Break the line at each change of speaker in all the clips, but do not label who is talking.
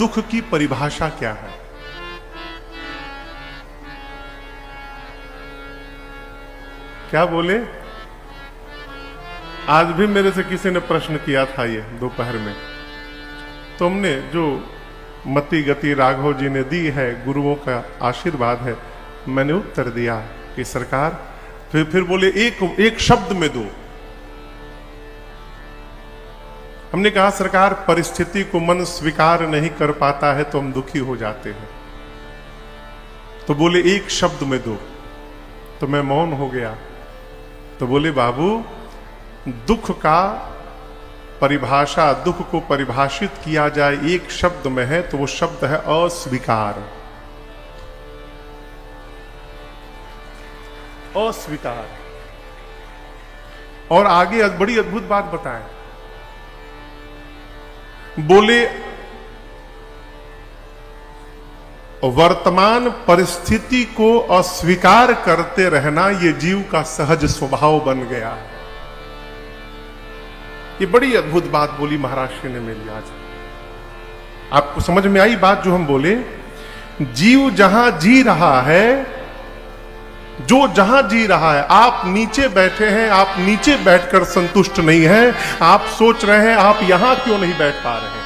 दुख की परिभाषा क्या है? क्या बोले? आज भी मेरे से किसी ने प्रश्न किया था ये दोपहर में। तुमने जो मति गति राघव जी ने दी है, गुरुओं का आशीर्वाद है, मैंने उत्तर दिया कि सरकार, फिर बोले एक शब्द में दो। हमने कहा सरकार, परिस्थिति को मन स्वीकार नहीं कर पाता है तो हम दुखी हो जाते हैं। तो बोले एक शब्द में दो। तो मैं मौन हो गया। तो बोले बाबू, दुख का परिभाषा, दुख को परिभाषित किया जाए एक शब्द में है तो वो शब्द है अस्वीकार। अस्वीकार। और आगे बड़ी अद्भुत बात बताएं। बोले वर्तमान परिस्थिति को अस्वीकार करते रहना ये जीव का सहज स्वभाव बन गया। ये बड़ी अद्भुत बात बोली महाराज श्री ने मेरी आज। आपको समझ में आई बात जो हम बोले? जीव जहां जी रहा है, जो जहां जी रहा है, आप नीचे बैठे हैं, आप नीचे बैठकर संतुष्ट नहीं हैं, आप सोच रहे हैं आप यहां क्यों नहीं बैठ पा रहे हैं।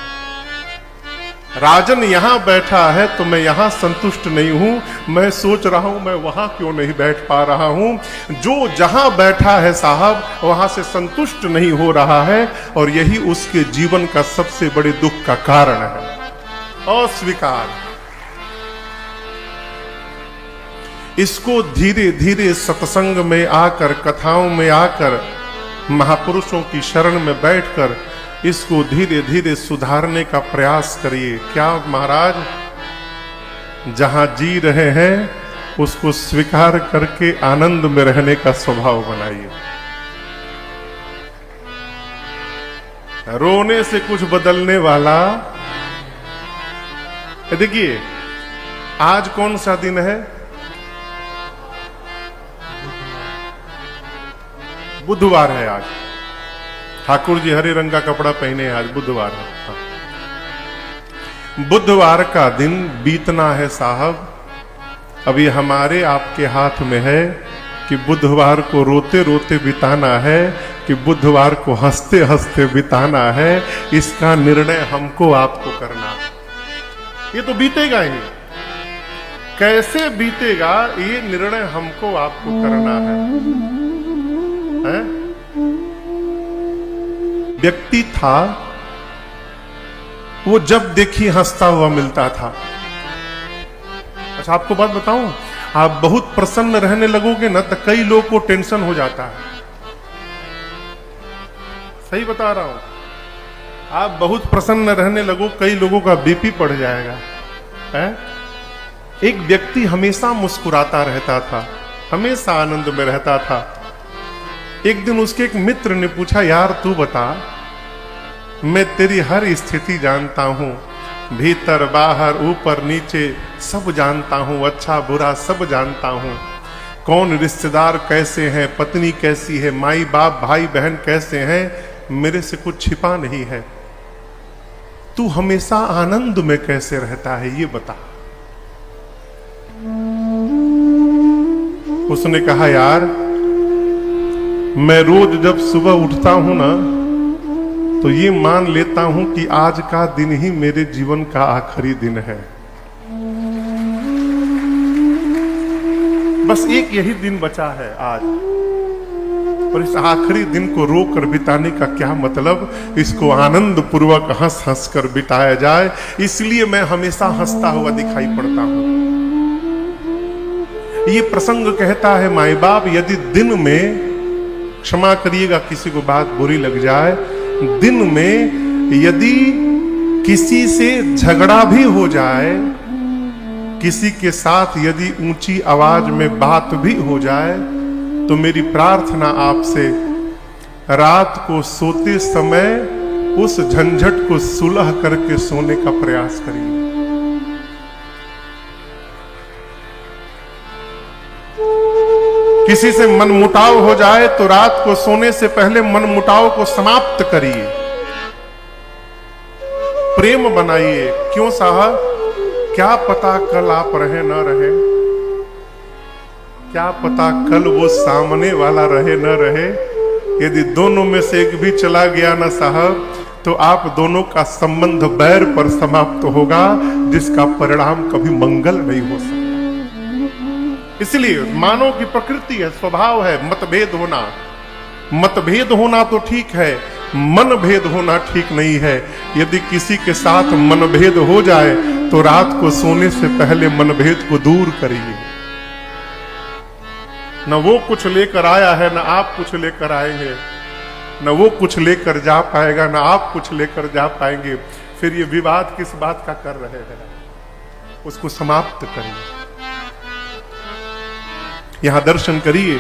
राजन यहां बैठा है तो मैं यहां संतुष्ट नहीं हूं, मैं सोच रहा हूं मैं वहां क्यों नहीं बैठ पा रहा हूं। जो जहां बैठा है साहब, वहां से संतुष्ट नहीं हो रहा है, और यही उसके जीवन का सबसे बड़े दुख का कारण है, अस्वीकार। इसको धीरे धीरे सत्संग में आकर, कथाओं में आकर, महापुरुषों की शरण में बैठकर इसको धीरे धीरे सुधारने का प्रयास करिए। क्या महाराज, जहां जी रहे हैं उसको स्वीकार करके आनंद में रहने का स्वभाव बनाइए। रोने से कुछ बदलने वाला। देखिए, आज कौन सा दिन है? बुधवार है आज। ठाकुर जी हरे रंग का कपड़ा पहने, आज बुधवार है। बुधवार का दिन बीतना है साहब। अब ये हमारे आपके हाथ में है कि बुधवार को रोते रोते बिताना है कि बुधवार को हंसते हंसते बिताना है। इसका निर्णय हमको आपको करना है। ये तो बीतेगा ही, कैसे बीतेगा ये निर्णय हमको आपको करना है? व्यक्ति था, वो जब देखी हंसता हुआ मिलता था। अच्छा, आपको बात बताऊं, आप बहुत प्रसन्न रहने लगोगे ना तो कई लोग को टेंशन हो जाता है। सही बता रहा हूं। आप बहुत प्रसन्न रहने लगो, कई लोगों का बीपी बढ़ जाएगा। है? एक व्यक्ति हमेशा मुस्कुराता रहता था, हमेशा आनंद में रहता था। एक दिन उसके एक मित्र ने पूछा, यार तू बता, मैं तेरी हर स्थिति जानता हूं, भीतर बाहर ऊपर नीचे सब जानता हूं, अच्छा बुरा सब जानता हूं, कौन रिश्तेदार कैसे हैं, पत्नी कैसी है, माई बाप भाई बहन कैसे हैं, मेरे से कुछ छिपा नहीं है। तू हमेशा आनंद में कैसे रहता है ये बता। उसने कहा, यार मैं रोज जब सुबह उठता हूं ना तो ये मान लेता हूं कि आज का दिन ही मेरे जीवन का आखिरी दिन है। बस एक यही दिन बचा है आज, और इस आखिरी दिन को रोकर बिताने का क्या मतलब, इसको आनंद पूर्वक हंस हंस कर बिताया जाए। इसलिए मैं हमेशा हंसता हुआ दिखाई पड़ता हूं। ये प्रसंग कहता है, माई बाप यदि दिन में, क्षमा करिएगा किसी को बात बुरी लग जाए, दिन में यदि किसी से झगड़ा भी हो जाए, किसी के साथ यदि ऊंची आवाज में बात भी हो जाए, तो मेरी प्रार्थना आपसे, रात को सोते समय उस झंझट को सुलह करके सोने का प्रयास करिए। किसी से मनमुटाव हो जाए तो रात को सोने से पहले मनमुटाव को समाप्त करिए। प्रेम बनाइए। क्यों साहब? क्या पता कल आप रहे न रहे, क्या पता कल वो सामने वाला रहे न रहे। यदि दोनों में से एक भी चला गया ना साहब, तो आप दोनों का संबंध बैर पर समाप्त होगा, जिसका परिणाम कभी मंगल नहीं हो सकता। इसलिए मानव की प्रकृति है, स्वभाव है मतभेद होना। मतभेद होना तो ठीक है, मन भेद होना ठीक नहीं है। यदि किसी के साथ मनभेद हो जाए तो रात को सोने से पहले मनभेद को दूर करिए। न वो कुछ लेकर आया है, न आप कुछ लेकर आएंगे। न वो कुछ लेकर जा पाएगा, न आप कुछ लेकर जा पाएंगे। फिर ये विवाद किस बात का कर रहे हैं? उसको समाप्त करिए। यहां दर्शन करिए,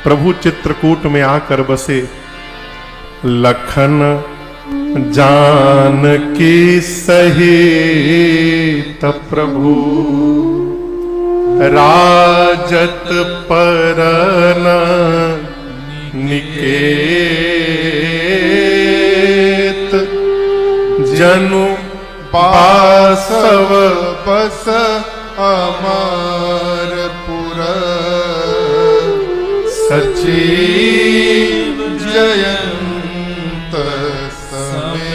प्रभु चित्रकूट में आकर बसे। लखन जानकी सहित प्रभु राजत परन निकेत, जनु बासव
बस अमरपुर, सचिव जयंत समय।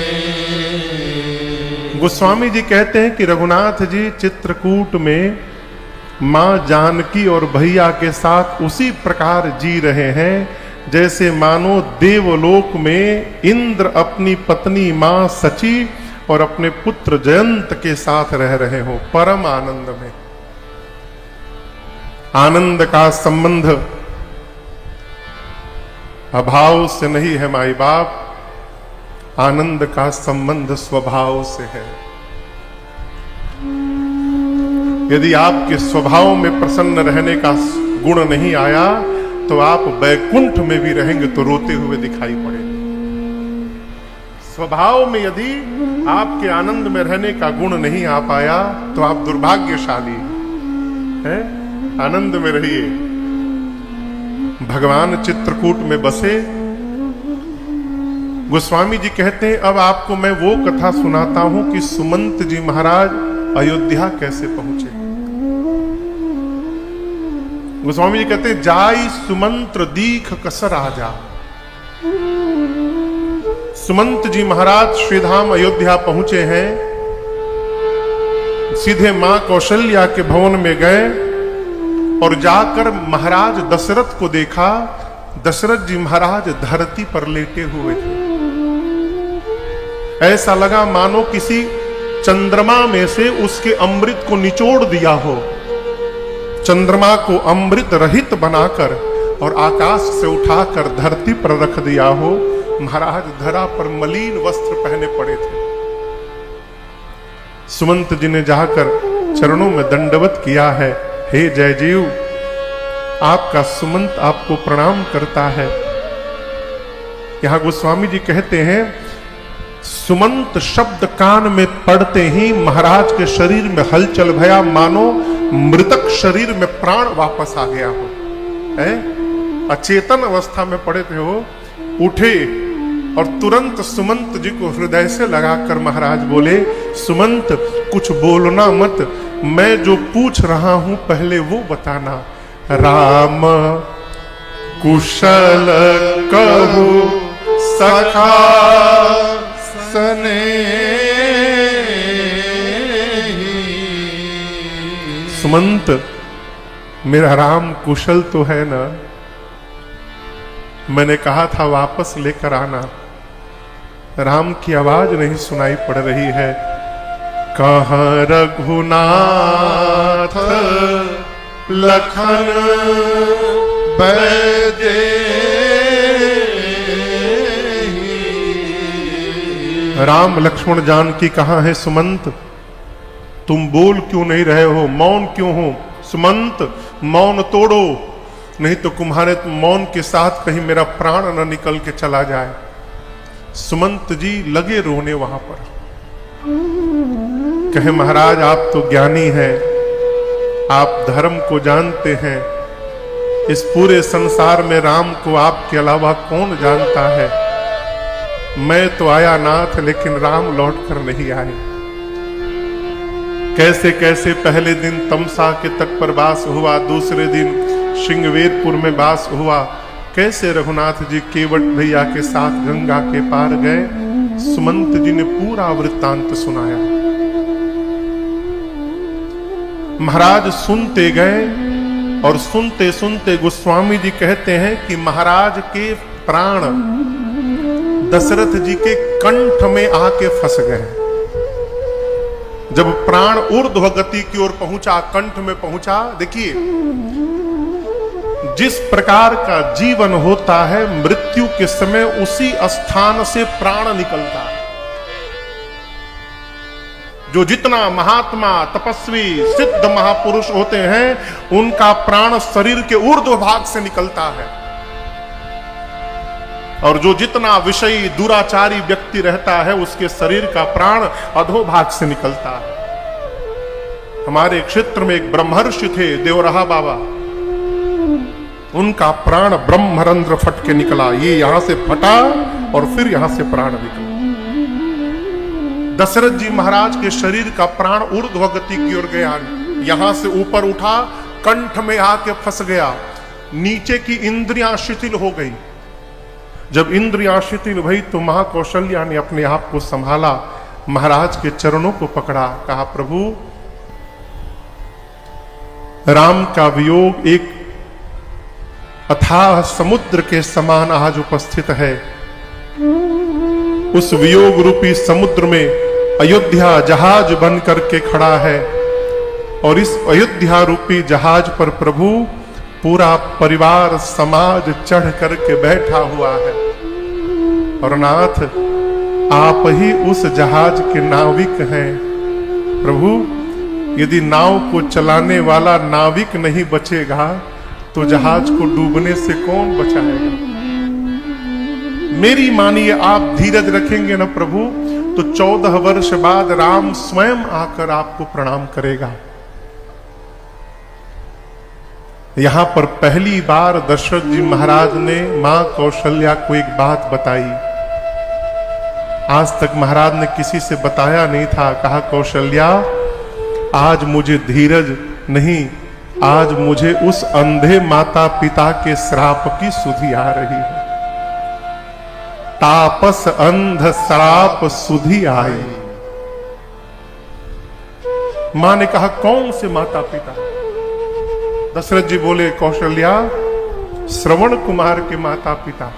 गोस्वामी जी कहते हैं कि रघुनाथ जी चित्रकूट में मां जानकी और भैया के साथ उसी प्रकार जी रहे हैं जैसे मानो देवलोक में इंद्र अपनी पत्नी मां सची और अपने पुत्र जयंत के साथ रह रहे हो, परम आनंद में। आनंद का संबंध अभाव से नहीं है माई बाप, आनंद का संबंध स्वभाव से है। यदि आपके स्वभाव में प्रसन्न रहने का गुण नहीं आया तो आप बैकुंठ में भी रहेंगे तो रोते हुए दिखाई पड़ेंगे। स्वभाव में यदि आपके आनंद में रहने का गुण नहीं आ पाया तो आप दुर्भाग्यशाली हैं। आनंद में रहिए। भगवान चित्रकूट में बसे। गोस्वामी जी कहते हैं अब आपको मैं वो कथा सुनाता हूं कि सुमंत जी महाराज अयोध्या कैसे पहुंचे। गोस्वामी जी कहते हैं जाई सुमंत्र दीख कसर आजा। सुमंत जी महाराज श्रीधाम अयोध्या पहुंचे हैं। सीधे मां कौशल्या के भवन में गए और जाकर महाराज दशरथ को देखा। दशरथ जी महाराज धरती पर लेटे हुए थे। ऐसा लगा मानो किसी चंद्रमा में से उसके अमृत को निचोड़ दिया हो। चंद्रमा को अमृत रहित बनाकर और आकाश से उठाकर धरती पर रख दिया हो। महाराज धरा पर मलिन वस्त्र पहने पड़े थे। सुमंत जी ने जाकर चरणों में दंडवत किया है। हे जयजीव, आपका सुमंत आपको प्रणाम करता है। यहां गोस्वामी जी कहते हैं सुमंत शब्द कान में पड़ते ही महाराज के शरीर में हलचल भया, मानो मृतक शरीर में प्राण वापस आ गया हो। अचेतन अवस्था में पड़े थे वो, उठे और तुरंत सुमंत जी को हृदय से लगाकर महाराज बोले, सुमंत कुछ बोलना मत, मैं जो पूछ रहा हूं पहले वो बताना। राम कुशल कहु सखा
सने।
सुमंत मेरा राम कुशल तो है ना? मैंने कहा था वापस लेकर आना। राम की आवाज नहीं सुनाई पड़ रही है। कहाँ रघुनाथ
लखन बैदे।
राम लक्ष्मण जानकी कहाँ है? सुमंत तुम बोल क्यों नहीं रहे हो? मौन क्यों हो? सुमंत मौन तोड़ो, नहीं तो तुम्हारे मौन के साथ कहीं मेरा प्राण न निकल के चला जाए। सुमंत जी लगे रोने वहां पर। कहे महाराज आप तो ज्ञानी हैं, आप धर्म को जानते हैं। इस पूरे संसार में राम को आपके अलावा कौन जानता है? मैं तो आया नाथ लेकिन राम लौट कर नहीं आए। कैसे कैसे पहले दिन तमसा के तट पर वास हुआ, दूसरे दिन श्रृंगवेरपुर में वास हुआ। कैसे रघुनाथ जी केवट भैया के साथ गंगा के पार गए। सुमंत जी ने पूरा वृत्तांत सुनाया। महाराज सुनते गए और सुनते सुनते गोस्वामी जी कहते हैं कि महाराज के प्राण दशरथ जी के कंठ में आके फंस गए। जब प्राण ऊर्ध्व गति की ओर पहुंचा, कंठ में पहुंचा, देखिए जिस प्रकार का जीवन होता है मृत्यु के समय उसी स्थान से प्राण निकलता है। जो जितना महात्मा तपस्वी सिद्ध महापुरुष होते हैं उनका प्राण शरीर के ऊर्ध्व भाग से निकलता है, और जो जितना विषयी दुराचारी व्यक्ति रहता है उसके शरीर का प्राण अधोभाग से निकलता है। हमारे क्षेत्र में एक ब्रह्मर्षि थे देवरहा बाबा, उनका प्राण ब्रह्मरंध्र फट के निकला। ये यहां से फटा और फिर यहां से प्राण निकला। दशरथ जी महाराज के शरीर का प्राण ऊर्ध्व गति की ओर गया, यहां से ऊपर उठा, कंठ में आके फंस गया। नीचे की इंद्रियां शिथिल हो गई। जब इंद्रियां शिथिल हुई तो मां कौशल्या ने अपने आप को संभाला, महाराज के चरणों को पकड़ा, कहा प्रभु राम का वियोग एक अथाह समुद्र के समान आज उपस्थित है। उस वियोग रूपी समुद्र में अयोध्या जहाज बन करके खड़ा है, और इस अयोध्या रूपी जहाज पर प्रभु पूरा परिवार समाज चढ़ करके बैठा हुआ है। और नाथ आप ही उस जहाज के नाविक हैं। प्रभु यदि नाव को चलाने वाला नाविक नहीं बचेगा तो जहाज को डूबने से कौन बचाएगा। मेरी मानिए आप धीरज रखेंगे ना प्रभु तो 14 वर्ष बाद राम स्वयं आकर आपको प्रणाम करेगा। यहां पर पहली बार दशरथ जी महाराज ने मां कौशल्या को एक बात बताई। आज तक महाराज ने किसी से बताया नहीं था। कहा कौशल्या आज मुझे धीरज नहीं, आज मुझे उस अंधे माता पिता के श्राप की सुधि आ रही है। तापस अंध श्राप सुधि आई। मां ने कहा कौन से माता पिता। दशरथ जी बोले कौशल्या श्रवण कुमार के माता पिता।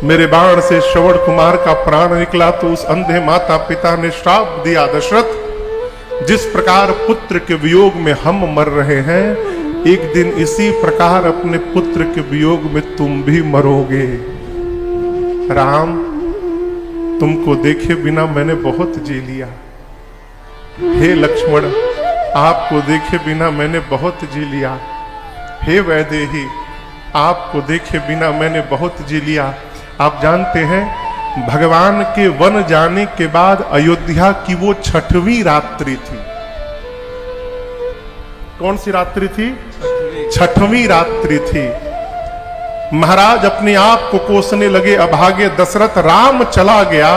मेरे बाण से श्रवण कुमार का प्राण निकला तो उस अंधे माता पिता ने श्राप दिया, दशरथ जिस प्रकार पुत्र के वियोग में हम मर रहे हैं एक दिन इसी प्रकार अपने पुत्र के वियोग में तुम भी मरोगे। राम तुमको देखे बिना मैंने बहुत जी लिया। हे लक्ष्मण आपको देखे बिना मैंने बहुत जी लिया। हे वैदेही आपको देखे बिना मैंने बहुत जी लिया। आप जानते हैं भगवान के वन जाने के बाद अयोध्या की वो 6वीं रात्रि थी। कौन सी रात्रि थी? 6वीं रात्रि थी। महाराज अपने आप को कोसने लगे, अभागे दशरथ राम चला गया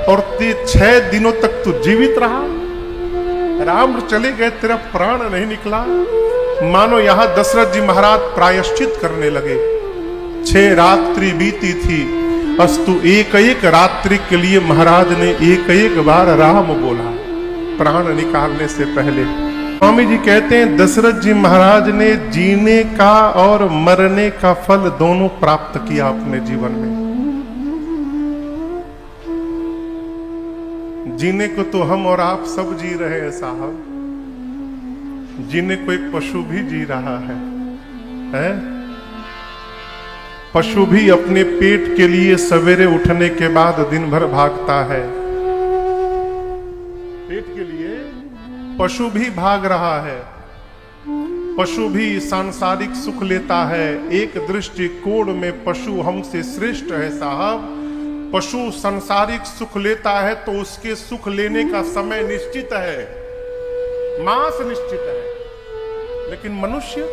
और 6 दिनों तक तू जीवित रहा। राम चले गए तेरा प्राण नहीं निकला। मानो यहां दशरथ जी महाराज प्रायश्चित करने लगे। 6 रात्रि बीती थी, अस्तु एक एक रात्रि के लिए महाराज ने एक एक बार राम बोला प्राण निकालने से पहले। स्वामी जी कहते हैं दशरथ जी महाराज ने जीने का और मरने का फल दोनों प्राप्त किया अपने जीवन में। जीने को तो हम और आप सब जी रहे हैं साहब, जीने को एक पशु भी जी रहा है? पशु भी अपने पेट के लिए सवेरे उठने के बाद दिन भर भागता है। पेट के लिए पशु भी भाग रहा है। पशु भी सांसारिक सुख लेता है। एक दृष्टिकोण में पशु हमसे श्रेष्ठ है साहब। पशु सांसारिक सुख लेता है तो उसके सुख लेने का समय निश्चित है, मास निश्चित है, लेकिन मनुष्य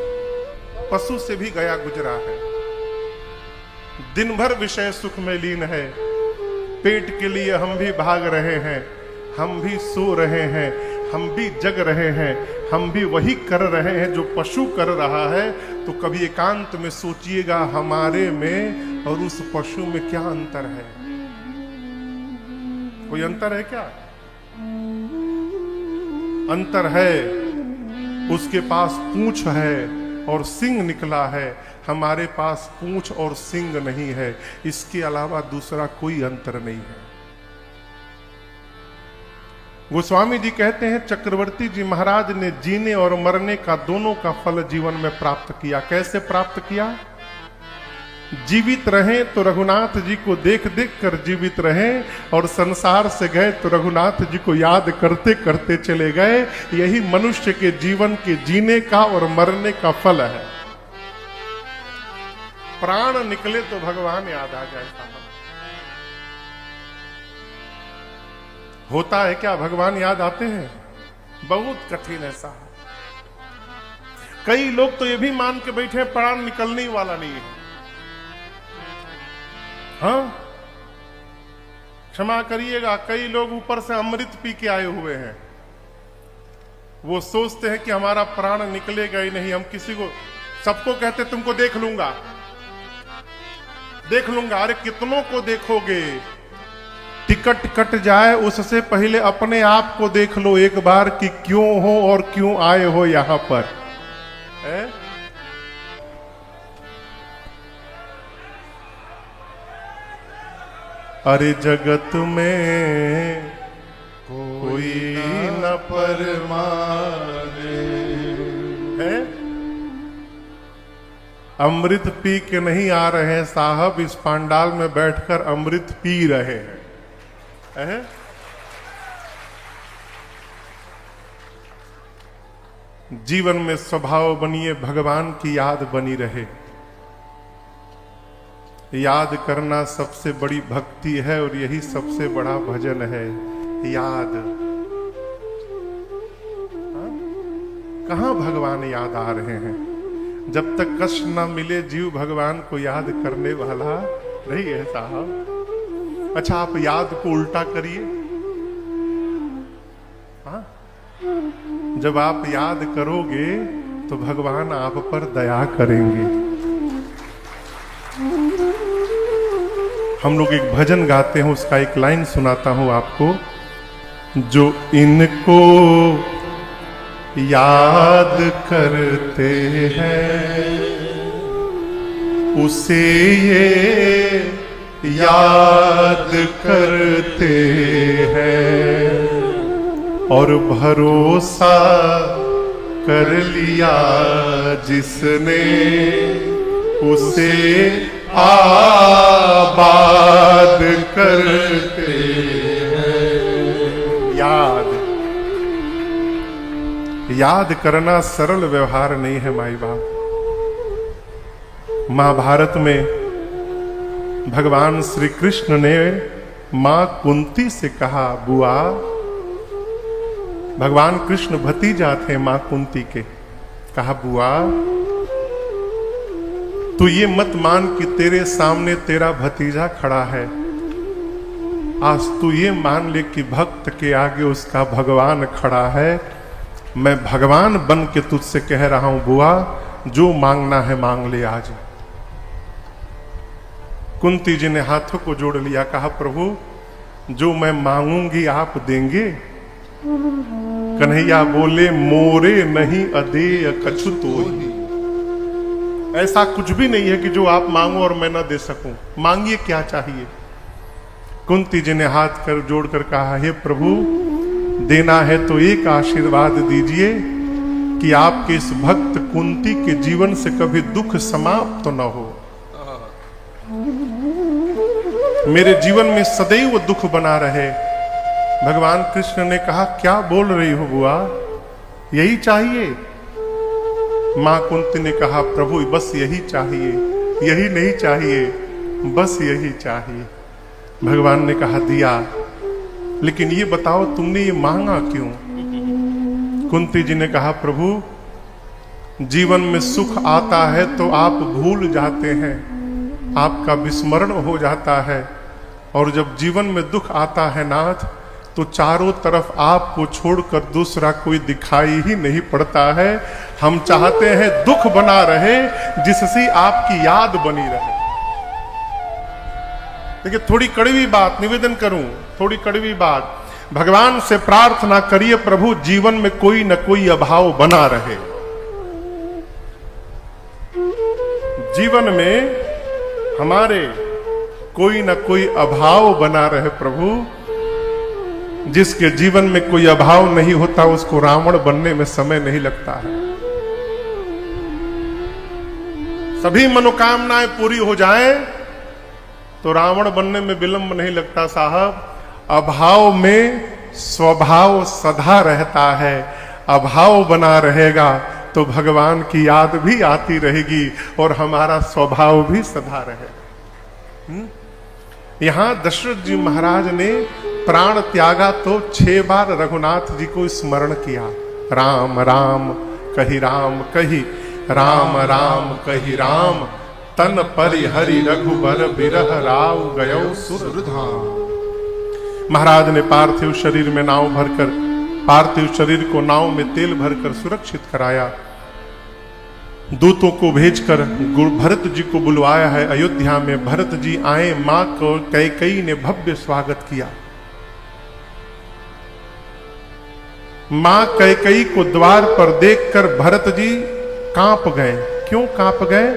पशु से भी गया गुजरा है। दिन भर विषय सुख में लीन है। पेट के लिए हम भी भाग रहे हैं, हम भी सो रहे हैं, हम भी जग रहे हैं, हम भी वही कर रहे हैं जो पशु कर रहा है। तो कभी एकांत में सोचिएगा हमारे में और उस पशु में क्या अंतर है? कोई अंतर है क्या? अंतर है, उसके पास पूंछ है और सिंग निकला है, हमारे पास पूंछ और सिंग नहीं है। इसके अलावा दूसरा कोई अंतर नहीं है। गोस्वामी जी कहते हैं चक्रवर्ती जी महाराज ने जीने और मरने का दोनों का फल जीवन में प्राप्त किया। कैसे प्राप्त किया? जीवित रहें तो रघुनाथ जी को देख देख कर जीवित रहें, और संसार से गए तो रघुनाथ जी को याद करते करते चले गए। यही मनुष्य के जीवन के जीने का और मरने का फल है। प्राण निकले तो भगवान याद आ जाए। होता है क्या? भगवान याद आते हैं? बहुत कठिन है साहब। कई लोग तो ये भी मान के बैठे हैं प्राण निकलने ही वाला नहीं है। हाँ, क्षमा करिएगा, कई लोग ऊपर से अमृत पी के आए हुए हैं। वो सोचते हैं कि हमारा प्राण निकलेगा ही नहीं। हम किसी को, सबको कहते तुमको देख लूंगा, देख लूंगा। अरे कितनों को देखोगे? टिकट कट जाए उससे पहले अपने आप को देख लो एक बार कि क्यों हो और क्यों आए हो यहां पर है? अरे जगत में कोई न परमाने है। अमृत पी के नहीं आ रहे हैं साहब, इस पांडाल में बैठकर अमृत पी रहे हैं। जीवन में स्वभाव बनिए, भगवान की याद बनी रहे। याद करना सबसे बड़ी भक्ति है और यही सबसे बड़ा भजन है। याद कहां भगवान याद आ रहे हैं? जब तक कष्ट न मिले जीव भगवान को याद करने वाला नहीं है साहब। अच्छा, आप याद को उल्टा करिए। हाँ, जब आप याद करोगे तो भगवान आप पर दया करेंगे। हम लोग एक भजन गाते हैं, उसका एक लाइन सुनाता हूं आपको। जो इनको याद करते हैं उसे ये याद करते हैं, और भरोसा कर लिया जिसने उसे आबाद करते हैं। याद करना सरल व्यवहार नहीं है माई बाप। महाभारत में भगवान श्री कृष्ण ने मां कुंती से कहा, बुआ, भगवान कृष्ण भतीजा थे मां कुंती के, कहा बुआ तू ये मत मान कि तेरे सामने तेरा भतीजा खड़ा है। आज तू ये मान ले कि भक्त के आगे उसका भगवान खड़ा है। मैं भगवान बन के तुझसे कह रहा हूं बुआ, जो मांगना है मांग ले आज। कुंती जी ने हाथों को जोड़ लिया, कहा प्रभु जो मैं मांगूंगी आप देंगे? कन्हैया बोले, मोरे नहीं अदेय कछु तोहि। ऐसा कुछ भी नहीं है कि जो आप मांगो और मैं ना दे सकूं। मांगिए, क्या चाहिए? कुंती जी ने हाथ कर जोड़कर कहा, हे प्रभु देना है तो एक आशीर्वाद दीजिए कि आपके इस भक्त कुंती के जीवन से कभी दुख समाप्त तो न हो। मेरे जीवन में सदैव दुख बना रहे। भगवान कृष्ण ने कहा, क्या बोल रही हो बुआ, यही चाहिए? मां कुंती ने कहा, प्रभु बस यही चाहिए, यही नहीं चाहिए, बस यही चाहिए। भगवान ने कहा, दिया, लेकिन ये बताओ तुमने ये मांगा क्यों? कुंती जी ने कहा, प्रभु जीवन में सुख आता है तो आप भूल जाते हैं आपका विस्मरण हो जाता है। और जब जीवन में दुख आता है नाथ, तो चारों तरफ आपको छोड़कर दूसरा कोई दिखाई ही नहीं पड़ता है। हम चाहते हैं दुख बना रहे जिससे आपकी याद बनी रहे। देखिए, थोड़ी कड़वी बात निवेदन करूं, थोड़ी कड़वी बात, भगवान से प्रार्थना करिए प्रभु जीवन में कोई न कोई अभाव बना रहे। जीवन में हमारे कोई न कोई अभाव बना रहे प्रभु। जिसके जीवन में कोई अभाव नहीं होता उसको रावण बनने में समय नहीं लगता है। सभी मनोकामनाएं पूरी हो जाएं तो रावण बनने में विलंब नहीं लगता साहब। अभाव में स्वभाव सदा रहता है। अभाव बना रहेगा तो भगवान की याद भी आती रहेगी और हमारा स्वभाव भी सदा रहेगा। यहां दशरथ जी महाराज ने प्राण त्यागा तो 6 बार रघुनाथ जी को स्मरण किया। राम राम कही राम कही, राम राम कही राम, तन परि हरि रघुबर बिरह राव गयो सुरधाम। महाराज ने पार्थिव शरीर में नाव भरकर, पार्थिव शरीर को नाव में तेल भरकर सुरक्षित कराया। दूतों को भेजकर भरत जी को बुलवाया है अयोध्या में। भरत जी आए, मां को कैकेयी ने भव्य स्वागत किया। मां कैकेयी को द्वार पर देखकर भरत जी कांप गए। क्यों कांप गए?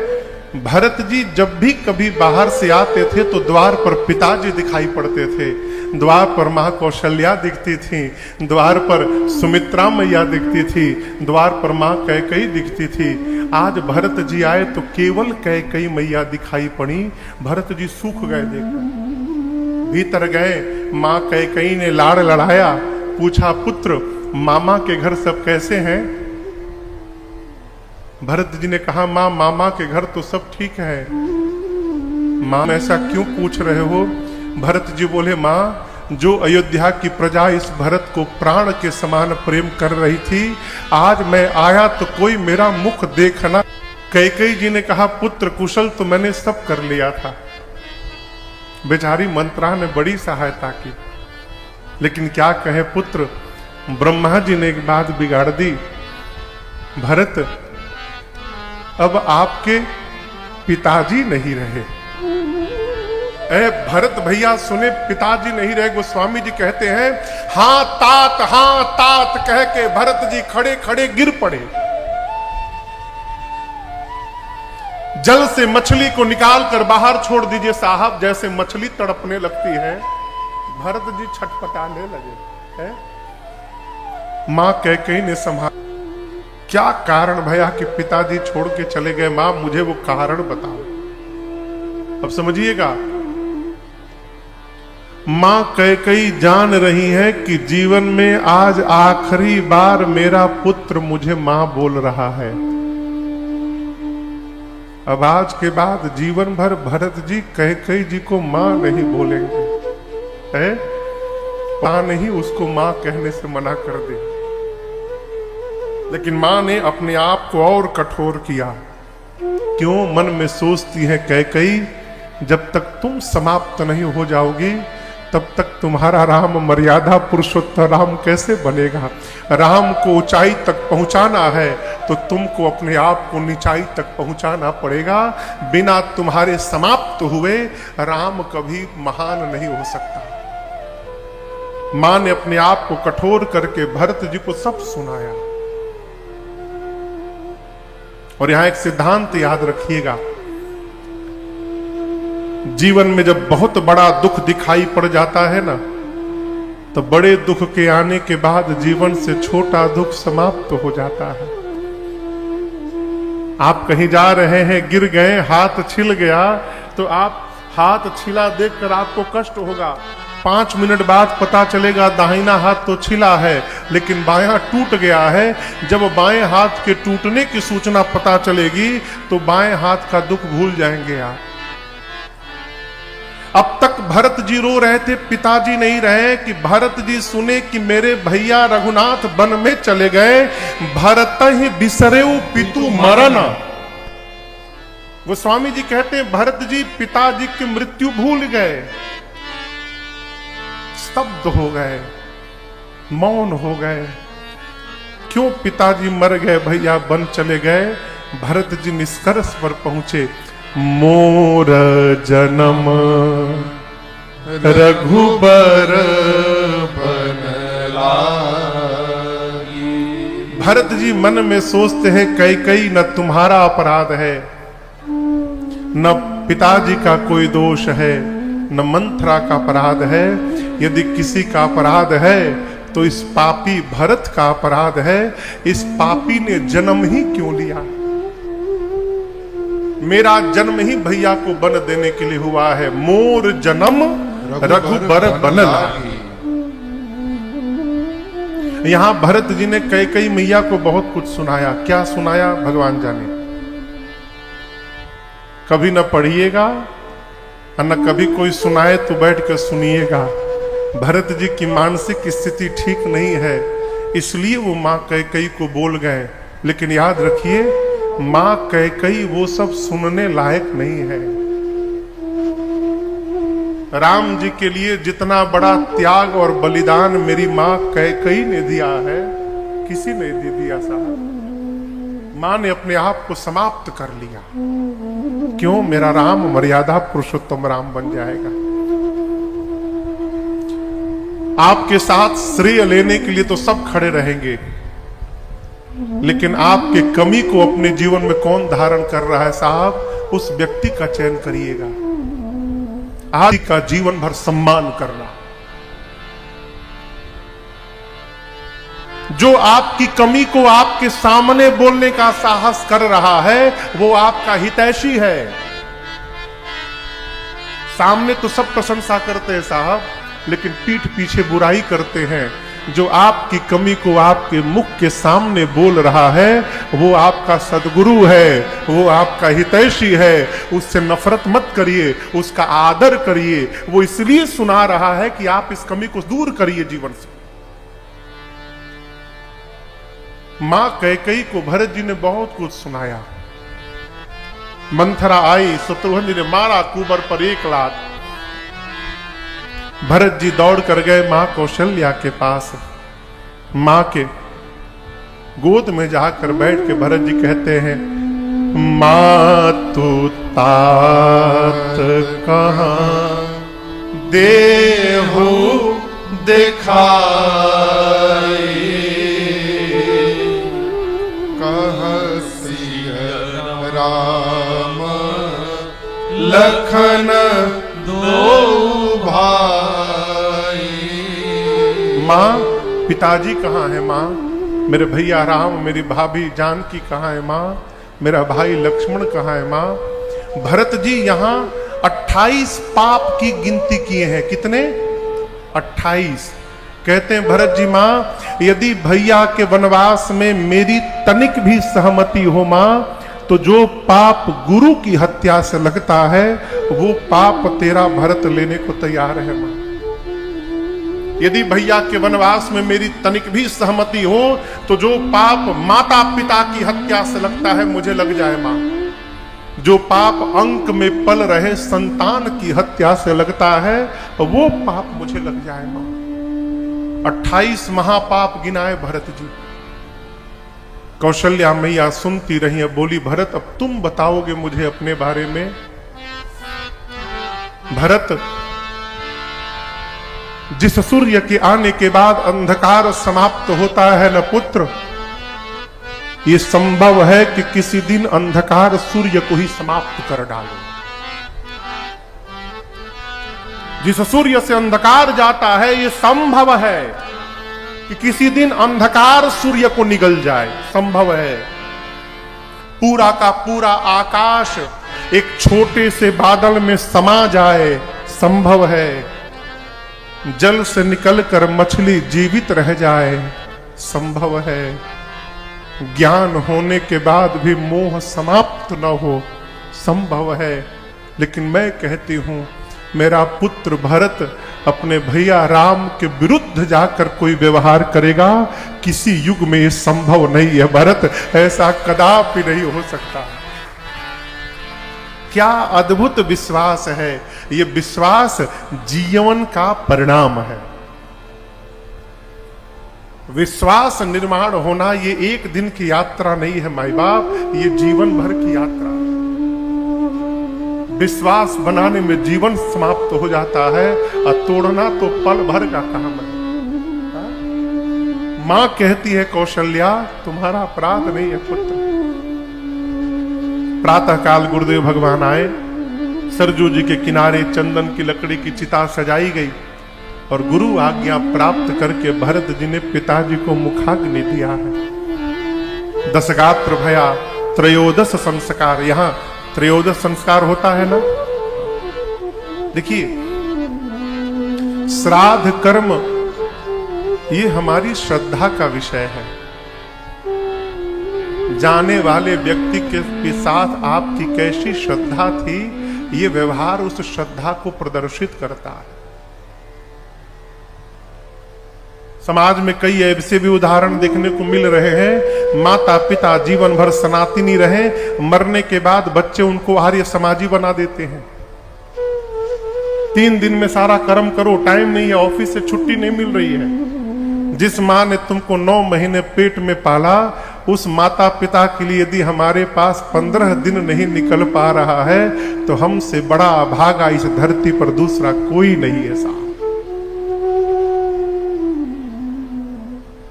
भरत जी जब भी कभी बाहर से आते थे तो द्वार पर पिताजी दिखाई पड़ते थे, द्वार पर मां कौशल्या दिखती थी, द्वार पर सुमित्रा मैया दिखती थी, द्वार पर मां कैकेयी दिखती थी। आज भरत जी आए तो केवल कैकेयी मैया दिखाई पड़ी। भरत जी सूख गए देखकर। भीतर गए, मां कैकेयी ने लाड़ लड़ाया, पूछा पुत्र मामा के घर सब कैसे हैं? भरत जी ने कहा मां मामा के घर तो सब ठीक है। मां ऐसा क्यों पूछ रहे हो? भरत जी बोले मां, जो अयोध्या की प्रजा इस भरत को प्राण के समान प्रेम कर रही थी, आज मैं आया तो कोई मेरा मुख देखना। कैकेयी जी ने कहा पुत्र कुशल तो मैंने सब कर लिया था। बेचारी मंत्रा ने बड़ी सहायता की, लेकिन क्या कहे पुत्र, ब्रह्मा जी ने एक बात बिगाड़ दी। भरत, अब आपके पिताजी नहीं रहे। ए भरत भैया सुने, पिताजी नहीं रहे। गोस्वामी जी कहते हैं हाँ तात कह के भरत जी खड़े खड़े गिर पड़े। जल से मछली को निकाल कर बाहर छोड़ दीजिए साहब, जैसे मछली तड़पने लगती है, भरत जी छटपटाने लगे हैं। मां कैकेयी ने संभाल, क्या कारण भैया कि पिताजी छोड़ के चले गए? मां मुझे वो कारण बताओ। अब समझिएगा, मां कैकेयी जान रही है कि जीवन में आज आखिरी बार मेरा पुत्र मुझे मां बोल रहा है। अब आज के बाद जीवन भर भरत जी कैकेयी जी को मां नहीं बोलेंगे, है? मां नहीं उसको मां कहने से मना कर दे। लेकिन मां ने अपने आप को और कठोर किया। क्यों? मन में सोचती है कैकेयी, जब तक तुम समाप्त नहीं हो जाओगी तब तक तुम्हारा राम मर्यादा पुरुषोत्तम राम कैसे बनेगा? राम को ऊंचाई तक पहुंचाना है तो तुमको अपने आप को नीचाई तक पहुंचाना पड़ेगा। बिना तुम्हारे समाप्त हुए राम कभी महान नहीं हो सकता। मां ने अपने आप को कठोर करके भरत जी को सब सुनाया। और यहां एक सिद्धांत याद रखिएगा, जीवन में जब बहुत बड़ा दुख दिखाई पड़ जाता है ना, तो बड़े दुख के आने के बाद जीवन से छोटा दुख समाप्त हो जाता है। आप कहीं जा रहे हैं, गिर गए, हाथ छिल गया, तो आप हाथ छिला देखकर आपको कष्ट होगा। 5 मिनट बाद पता चलेगा दाहिना हाथ तो छिला है लेकिन बायां टूट गया है। जब बाएं हाथ के टूटने की सूचना पता चलेगी तो बाएं हाथ का दुख भूल जाएंगे आप। अब तक भरत जी रो रहे थे, पिताजी नहीं रहे, कि भरत जी सुने कि मेरे भैया रघुनाथ वन में चले गए। भरत ही बिसरेऊ पितु मरन, गोस्वामी जी कहते हैं भरत जी पिताजी की मृत्यु भूल गए, स्तब्ध हो गए, मौन हो गए। क्यों पिताजी मर गए भैया, बन चले गए? भरत जी निष्कर्ष पर पहुंचे, मोर जन्म
रघुबर बन लागी।
भरत जी मन में सोचते हैं कैकेयी न तुम्हारा अपराध है, न पिताजी का कोई दोष है, न मंथरा का अपराध है। यदि किसी का अपराध है तो इस पापी भरत का अपराध है। इस पापी ने जन्म ही क्यों लिया? मेरा जन्म ही भैया को बन देने के लिए हुआ है। मोर जन्म रघुबर बन लागी। यहां भरत जी ने कैकेयी मैया को बहुत कुछ सुनाया। क्या सुनाया भगवान जाने। कभी न पढ़िएगा और न कभी कोई सुनाए तो बैठ कर सुनिएगा। भरत जी की मानसिक स्थिति ठीक नहीं है, इसलिए वो मां कैकेयी को बोल गए। लेकिन याद रखिए, मां कैकेयी वो सब सुनने लायक नहीं है। राम जी के लिए जितना बड़ा त्याग और बलिदान मेरी मां कैकेयी ने दिया है, किसी ने नहीं दिया साहब। मां ने अपने आप को समाप्त कर लिया। क्यों? मेरा राम मर्यादा पुरुषोत्तम राम बन जाएगा। आपके साथ श्रेय लेने के लिए तो सब खड़े रहेंगे, लेकिन आपके कमी को अपने जीवन में कौन धारण कर रहा है साहब, उस व्यक्ति का चयन करिएगा। आदि का जीवन भर सम्मान करना। जो आपकी कमी को आपके सामने बोलने का साहस कर रहा है, वो आपका हितैषी है। सामने तो सब प्रशंसा करते हैं साहब, लेकिन पीठ पीछे बुराई करते हैं। जो आपकी कमी को आपके मुख के सामने बोल रहा है, वो आपका सद्गुरु है, वो आपका हितैषी है। उससे नफरत मत करिए, उसका आदर करिए। वो इसलिए सुना रहा है कि आप इस कमी को दूर करिए जीवन से। मां कैकेयी को भरत जी ने बहुत कुछ सुनाया। मंथरा आई, शत्रुघ्न जी ने मारा कुबर पर 1 लात। भरत जी दौड़ कर गए मां कौशल्या के पास। मां के गोद में जाकर बैठ के भरत जी कहते हैं, मां तू तात कहां देहु
दिखाई, कहसिय राम लखन दो भाई।
मां पिताजी कहाँ है? मां मेरे भैया राम, मेरी भाभी जानकी कहाँ है? मां मेरा भाई लक्ष्मण कहाँ है? मां भरत जी यहां 28 पाप की गिनती किए हैं। कितने? 28। कहते हैं भरत जी, मां यदि भैया के वनवास में मेरी तनिक भी सहमति हो मां, तो जो पाप गुरु की हत्या से लगता है, वो पाप तेरा भरत लेने को तैयार है मां। यदि भैया के वनवास में मेरी तनिक भी सहमति हो, तो जो पाप माता पिता की हत्या से लगता है, मुझे लग जाए मां। जो पाप अंक में पल रहे संतान की हत्या से लगता है, वो पाप मुझे लग जाए मां। 28 महापाप गिनाए भरत जी। कौशल्या मैया सुनती रही है, बोली, भरत अब तुम बताओगे मुझे अपने बारे में। भरत, जिस सूर्य के आने के बाद अंधकार समाप्त होता है न पुत्र, ये संभव है कि किसी दिन अंधकार सूर्य को ही समाप्त कर डाले। जिस सूर्य से अंधकार जाता है, ये संभव है कि किसी दिन अंधकार सूर्य को निगल जाए। संभव है। पूरा का पूरा आकाश एक छोटे से बादल में समा जाए। संभव है। जल से निकलकर मछली जीवित रह जाए। संभव है। ज्ञान होने के बाद भी मोह समाप्त न हो। संभव है। लेकिन मैं कहती हूं, मेरा पुत्र भरत अपने भैया राम के विरुद्ध जाकर कोई व्यवहार करेगा, किसी युग में यह संभव नहीं है। भरत, ऐसा कदापि नहीं हो सकता। क्या अद्भुत विश्वास है। ये विश्वास जीवन का परिणाम है। विश्वास निर्माण होना ये एक दिन की यात्रा नहीं है माई बाप, ये जीवन भर की यात्रा है। विश्वास बनाने में जीवन समाप्त हो जाता है और तोड़ना तो पल भर का काम है। मां कहती है कौशल्या, तुम्हारा अपराध नहीं है पुत्र। प्रातः काल गुरुदेव भगवान आए, सरजू जी के किनारे चंदन की लकड़ी की चिता सजाई गई और गुरु आज्ञा प्राप्त करके भरत जी ने पिताजी को मुखाग्नि दिया है। दशगात्र भया त्रयोदश संस्कार, यहां त्रयोदश संस्कार होता है ना। देखिए श्राद्ध कर्म ये हमारी श्रद्धा का विषय है। जाने वाले व्यक्ति के साथ आपकी कैसी श्रद्धा थी, ये व्यवहार उस श्रद्धा को प्रदर्शित करता है। समाज में कई ऐसे भी उदाहरण देखने को मिल रहे हैं, माता पिता जीवन भर सनातनी रहे, मरने के बाद बच्चे उनको आर्य समाजी बना देते हैं। 3 दिन में सारा कर्म करो, टाइम नहीं है, ऑफिस से छुट्टी नहीं मिल रही है। जिस मां ने तुमको 9 महीने पेट में पाला, उस माता पिता के लिए यदि हमारे पास 15 दिन नहीं निकल पा रहा है तो हमसे बड़ा अभागा इस धरती पर दूसरा कोई नहीं है साहब।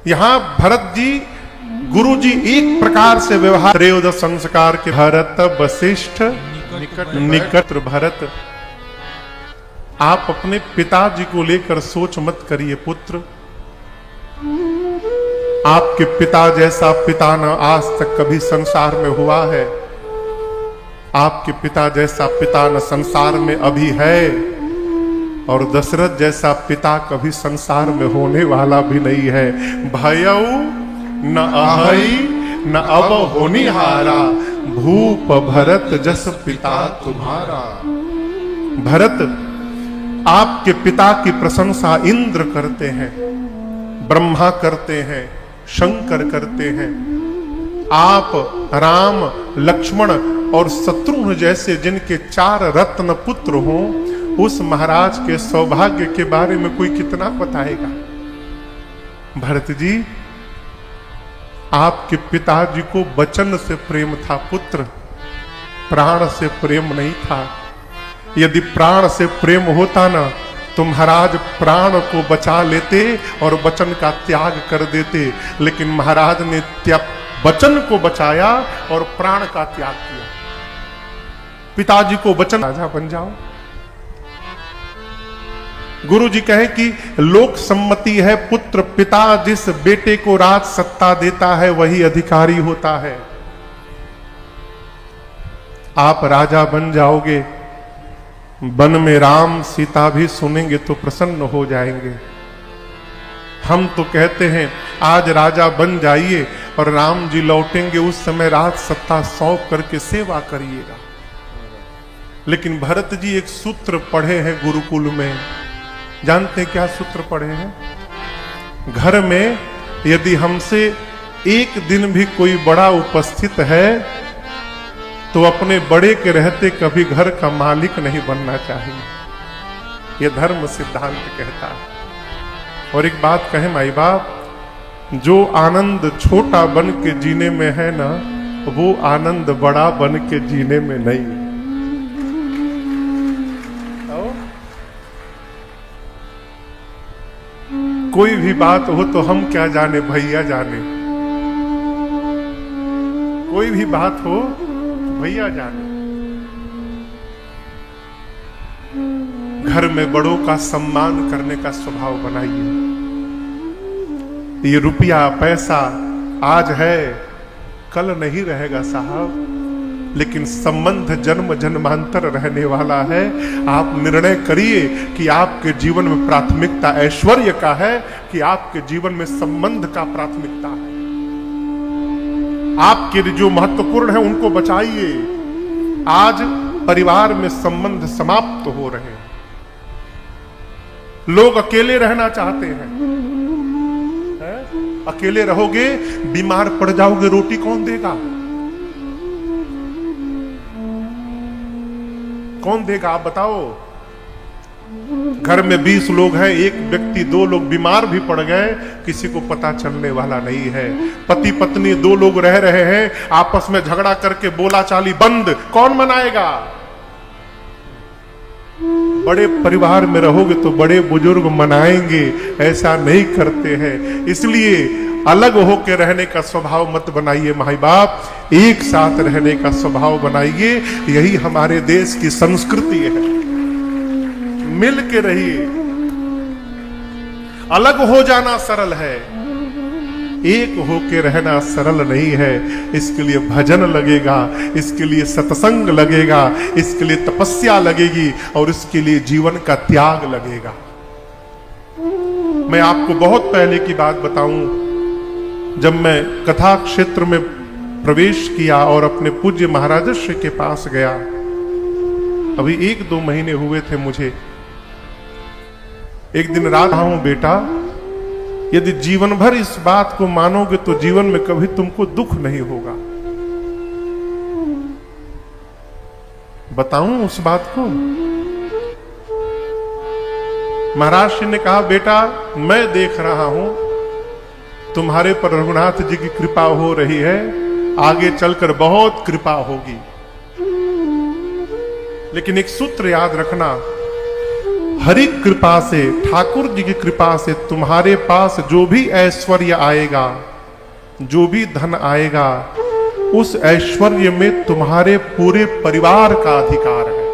यहां भरत जी, गुरु जी एक प्रकार से व्यवहार, त्रयोदश संस्कार के भरत वशिष्ठ निकट भरत। आप अपने पिताजी को लेकर सोच मत करिए पुत्र, आपके पिता जैसा पिता न आज तक कभी संसार में हुआ है। आपके पिता जैसा पिता न संसार में अभी है, और दशरथ जैसा पिता कभी संसार में होने वाला भी नहीं है। भयऊ न अहई न अब होनिहारा, भूप भरत जस पिता तुम्हारा। भरत, आपके पिता की प्रशंसा इंद्र करते हैं, ब्रह्मा करते हैं, शंकर करते हैं। आप राम, लक्ष्मण और शत्रुघ्न जैसे जिनके 4 रत्न पुत्र हों, उस महाराज के सौभाग्य के बारे में कोई कितना बताएगा। भरत जी, आपके पिताजी को वचन से प्रेम था पुत्र, प्राण से प्रेम नहीं था। यदि प्राण से प्रेम होता ना तो महाराज प्राण को बचा लेते और वचन का त्याग कर देते, लेकिन महाराज ने वचन को बचाया और प्राण का त्याग किया। पिताजी को वचन, राजा बन जाओ। गुरु जी कहे कि लोक सम्मति है पुत्र, पिता जिस बेटे को राज सत्ता देता है वही अधिकारी होता है। आप राजा बन जाओगे, वन में राम सीता भी सुनेंगे तो प्रसन्न हो जाएंगे। हम तो कहते हैं आज राजा बन जाइए और राम जी लौटेंगे उस समय राज सत्ता सौंप करके सेवा करिएगा। लेकिन भरत जी एक सूत्र पढ़े हैं गुरुकुल में, जानते हैं क्या सूत्र पढ़े हैं? घर में यदि हमसे एक दिन भी कोई बड़ा उपस्थित है तो अपने बड़े के रहते कभी घर का मालिक नहीं बनना चाहिए। यह धर्म सिद्धांत कहता है। और एक बात कहें माई बाप, जो आनंद छोटा बन के जीने में है ना, वो आनंद बड़ा बन के जीने में नहीं है। कोई भी बात हो तो हम क्या जाने, भैया जाने। कोई भी बात हो भैया जाने। घर में बड़ों का सम्मान करने का स्वभाव बनाइए। ये रुपया पैसा आज है कल नहीं रहेगा साहब, लेकिन संबंध जन्म जन्मांतर रहने वाला है। आप निर्णय करिए कि आपके जीवन में प्राथमिकता ऐश्वर्य का है कि आपके जीवन में संबंध का प्राथमिकता है। आपके लिए जो महत्वपूर्ण है उनको बचाइए। आज परिवार में संबंध समाप्त हो रहे हैं, लोग अकेले रहना चाहते हैं। अकेले रहोगे, बीमार पड़ जाओगे, रोटी कौन देगा? कौन देगा आप बताओ? घर में 20 लोग हैं, एक व्यक्ति 2 लोग बीमार भी पड़ गए, किसी को पता चलने वाला नहीं है। पति पत्नी 2 लोग रह रहे हैं, आपस में झगड़ा करके बोला चाली बंद, कौन मनाएगा? बड़े परिवार में रहोगे तो बड़े बुजुर्ग मनाएंगे, ऐसा नहीं करते हैं। इसलिए अलग होकर रहने का स्वभाव मत बनाइए माई बाप, एक साथ रहने का स्वभाव बनाइए। यही हमारे देश की संस्कृति है। मिल के रहिए। अलग हो जाना सरल है, एक होके रहना सरल नहीं है। इसके लिए भजन लगेगा, इसके लिए सत्संग लगेगा, इसके लिए तपस्या लगेगी और इसके लिए जीवन का त्याग लगेगा। मैं आपको बहुत पहले की बात बताऊं, जब मैं कथा क्षेत्र में प्रवेश किया और अपने पूज्य महाराजश्री के पास गया, अभी 1-2 महीने हुए थे मुझे। एक दिन रात कहा हूं, बेटा यदि जीवन भर इस बात को मानोगे तो जीवन में कभी तुमको दुख नहीं होगा। बताऊं उस बात को? महाराज श्री ने कहा, बेटा मैं देख रहा हूं तुम्हारे पर रघुनाथ जी की कृपा हो रही है, आगे चलकर बहुत कृपा होगी। लेकिन एक सूत्र याद रखना, हरि कृपा से, ठाकुर जी की कृपा से तुम्हारे पास जो भी ऐश्वर्य आएगा, जो भी धन आएगा, उस ऐश्वर्य में तुम्हारे पूरे परिवार का अधिकार है।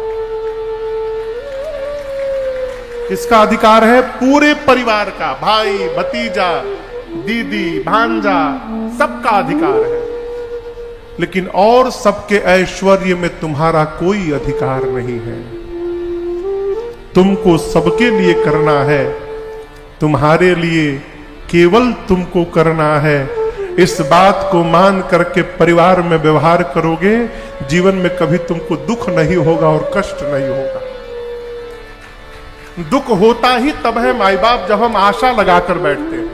किसका अधिकार है? पूरे परिवार का, भाई भतीजा दीदी भांजा, सबका अधिकार है। लेकिन और सबके ऐश्वर्य में तुम्हारा कोई अधिकार नहीं है। तुमको सबके लिए करना है, तुम्हारे लिए केवल तुमको करना है। इस बात को मान करके परिवार में व्यवहार करोगे, जीवन में कभी तुमको दुख नहीं होगा और कष्ट नहीं होगा। दुख होता ही तब है माई बाप जब हम आशा लगाकर बैठते हैं।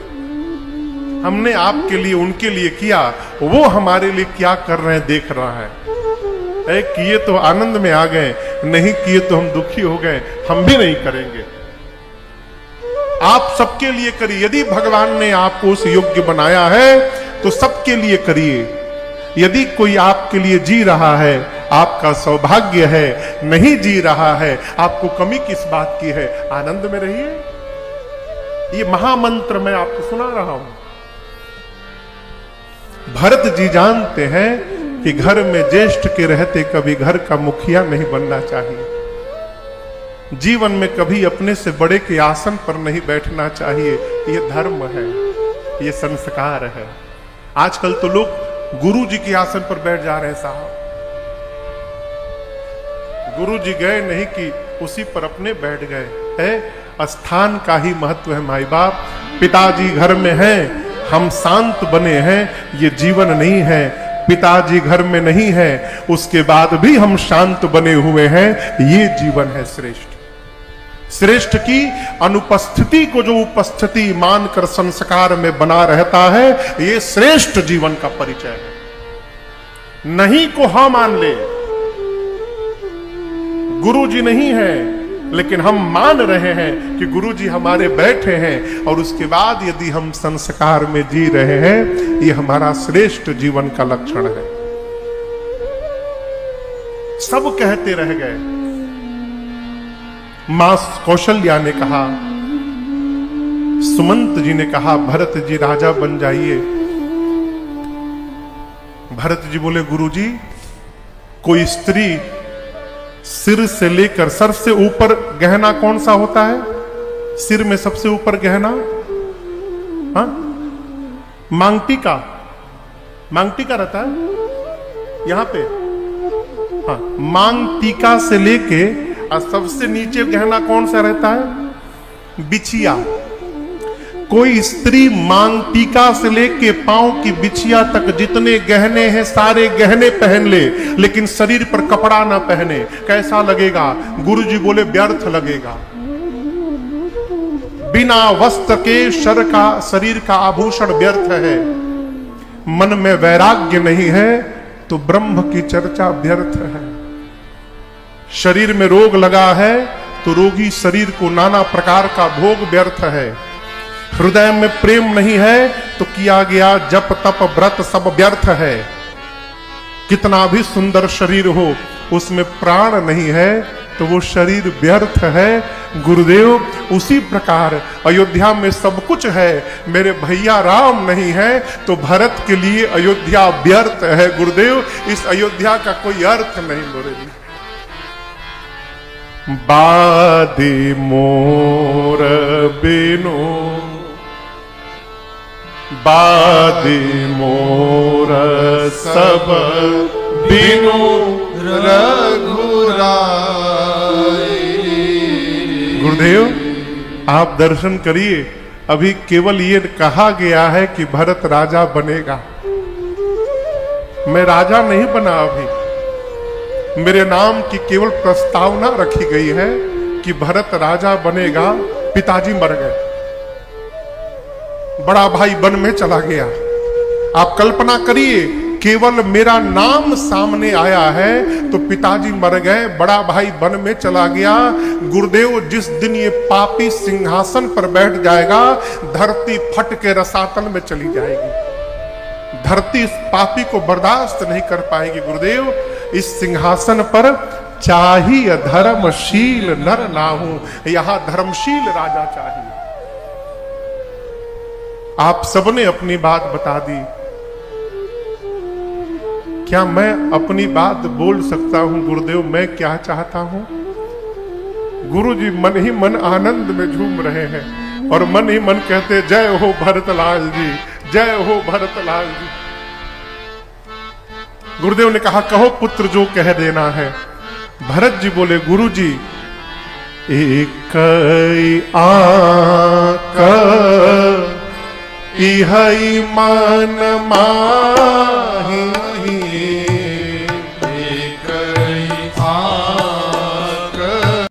हमने आपके लिए उनके लिए किया, वो हमारे लिए क्या कर रहे हैं देख रहा है। किए तो आनंद में आ गए, नहीं किए तो हम दुखी हो गए, हम भी नहीं करेंगे। आप सबके लिए करिए। यदि भगवान ने आपको उस योग्य बनाया है तो सबके लिए करिए। यदि कोई आपके लिए जी रहा है, आपका सौभाग्य है। नहीं जी रहा है, आपको कमी किस बात की है? आनंद में रहिए। ये महामंत्र मैं आपको सुना रहा हूं। भरत जी जानते हैं कि घर में ज्येष्ठ के रहते कभी घर का मुखिया नहीं बनना चाहिए। जीवन में कभी अपने से बड़े के आसन पर नहीं बैठना चाहिए। ये धर्म है, ये संस्कार है। आजकल तो लोग गुरु जी के आसन पर बैठ जा रहे हैं। साहब गुरु जी गए नहीं कि उसी पर अपने बैठ गए है। स्थान का ही महत्व है माई बाप। पिताजी घर में हैं, हम शांत बने हैं, ये जीवन नहीं है। पिताजी घर में नहीं है, उसके बाद भी हम शांत बने हुए हैं, ये जीवन है श्रेष्ठ। श्रेष्ठ की अनुपस्थिति को जो उपस्थिति मानकर संस्कार में बना रहता है, ये श्रेष्ठ जीवन का परिचय है। नहीं को हाँ मान ले, गुरु जी नहीं है, लेकिन हम मान रहे हैं कि गुरु जी हमारे बैठे हैं, और उसके बाद यदि हम संस्कार में जी रहे हैं, ये हमारा श्रेष्ठ जीवन का लक्षण है। सब कहते रह गए। मां कौशल्या ने कहा, सुमंत जी ने कहा, भरत जी राजा बन जाइए। भरत जी बोले, गुरु जी कोई स्त्री सिर से लेकर सर से ऊपर गहना कौन सा होता है? सिर में सबसे ऊपर गहना हाँ मांगटिका, मांगटिका रहता है यहां पे। हाँ, मांगटिका से लेके और सबसे नीचे गहना कौन सा रहता है? बिछिया। कोई स्त्री मांगटिका से लेके पांव की बिछिया तक जितने गहने हैं सारे गहने पहन ले, लेकिन शरीर पर कपड़ा ना पहने, कैसा लगेगा? गुरु जी बोले व्यर्थ लगेगा। बिना वस्त्र के शरीर का आभूषण व्यर्थ है। मन में वैराग्य नहीं है तो ब्रह्म की चर्चा व्यर्थ है। शरीर में रोग लगा है तो रोगी शरीर को नाना प्रकार का भोग व्यर्थ है। हृदय में प्रेम नहीं है तो किया गया जप तप व्रत सब व्यर्थ है। कितना भी सुंदर शरीर हो, उसमें प्राण नहीं है तो वो शरीर व्यर्थ है। गुरुदेव उसी प्रकार अयोध्या में सब कुछ है, मेरे भैया राम नहीं है तो भरत के लिए अयोध्या व्यर्थ है। गुरुदेव इस अयोध्या का कोई अर्थ नहीं मोरे लिए। बादी मोर बिनु, बादी मोर सब बिनु
रघुराई।
गुरुदेव आप दर्शन करिए, अभी केवल ये कहा गया है कि भरत राजा बनेगा, मैं राजा नहीं बना। अभी मेरे नाम की केवल प्रस्तावना रखी गई है कि भरत राजा बनेगा। पिताजी मर गए, बड़ा भाई वन में चला गया। आप कल्पना करिए, केवल मेरा नाम सामने आया है तो पिताजी मर गए, बड़ा भाई वन में चला गया। गुरुदेव जिस दिन ये पापी सिंहासन पर बैठ जाएगा, धरती फट के रसातल में चली जाएगी। धरती इस पापी को बर्दाश्त नहीं कर पाएगी। गुरुदेव इस सिंहासन पर चाहिए धर्मशील नर नाहू, यहां धर्मशील राजा चाहिए। आप सबने अपनी बात बता दी, क्या मैं अपनी बात बोल सकता हूं? गुरुदेव मैं क्या चाहता हूं? गुरु जी मन ही मन आनंद में झूम रहे हैं और मन ही मन कहते जय हो भरतलाल जी, जय हो भरतलाल जी। गुरुदेव ने कहा कहो पुत्र जो कह देना है। भरत जी बोले गुरु जी एक आंक इहै मन मा